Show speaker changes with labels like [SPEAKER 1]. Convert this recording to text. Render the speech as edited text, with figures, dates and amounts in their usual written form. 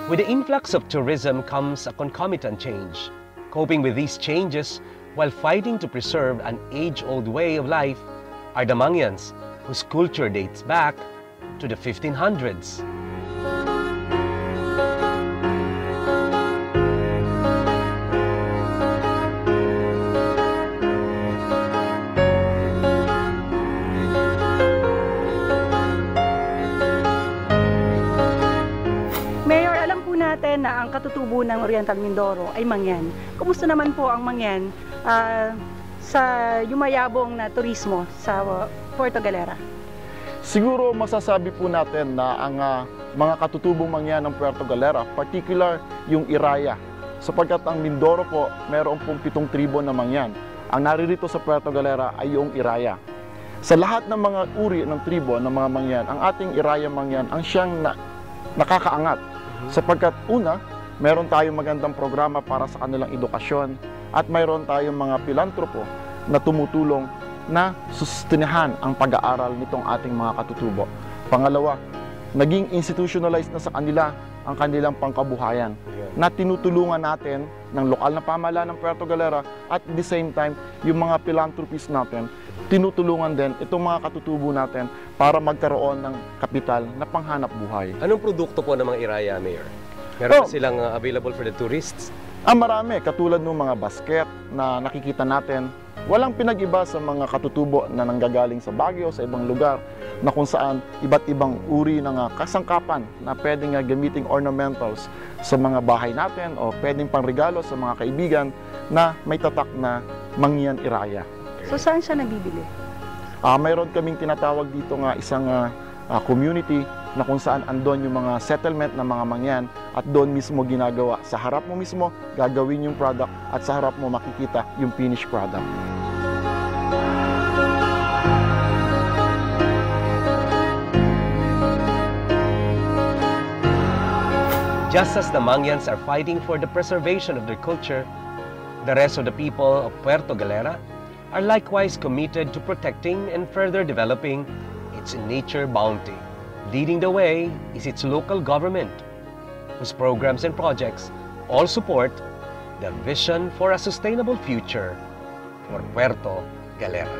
[SPEAKER 1] With the influx of tourism comes a concomitant change. Coping with these changes while fighting to preserve an age-old way of life are the Mangyans, whose culture dates back to the 1500s.
[SPEAKER 2] Mayor, alam po natin na ang katutubo ng Oriental Mindoro ay Mangyan. Kumusta naman po ang Mangyan sa yumayabong na turismo sa Puerto Galera?
[SPEAKER 3] Siguro masasabi po natin na ang mga katutubong Mangyan ng Puerto Galera, particular yung Iraya, sapagkat ang Mindoro po mayroon pong 7 tribo na Mangyan. Ang naririto sa Puerto Galera ay yung Iraya. Sa lahat ng mga uri ng tribo ng mga Mangyan, ang ating Iraya Mangyan ang siyang nakakaangat. Sapagkat una, meron tayong magandang programa para sa kanilang edukasyon at mayroon tayong mga pilantropo na tumutulong na sustainahan ang pag-aaral nitong ating mga katutubo. Pangalawa, naging institutionalized na sa kanila ang kanilang pangkabuhayan na tinutulungan natin ng lokal na pamahalaan ng Puerto Galera at at the same time, yung mga philanthropies natin, tinutulungan din itong mga katutubo natin para magkaroon ng kapital na panghanap buhay.
[SPEAKER 1] Anong produkto po ng mga Iraya, Mayor? Meron ba silang available for the tourists?
[SPEAKER 3] Marami, katulad ng mga basket na nakikita natin. Walang pinag-iba sa mga katutubo na nanggagaling sa Baguio, sa ibang lugar, na kung saan iba't ibang uri ng kasangkapan na pwedeng gamiting ornamentals sa mga bahay natin o pwedeng pangregalo sa mga kaibigan na may tatak na Mangyan Iraya.
[SPEAKER 2] So saan siya nabibili?
[SPEAKER 3] Mayroon kaming tinatawag dito nga isang community na kung saan andon yung mga settlement ng mga Mangyan at doon mismo ginagawa. Sa harap mo mismo gagawin yung product at sa harap mo makikita yung finished product.
[SPEAKER 1] Just as the Mangyans are fighting for the preservation of their culture, the rest of the people of Puerto Galera are likewise committed to protecting and further developing its nature bounty. Leading the way is its local government, whose programs and projects all support the vision for a sustainable future for Puerto Galera.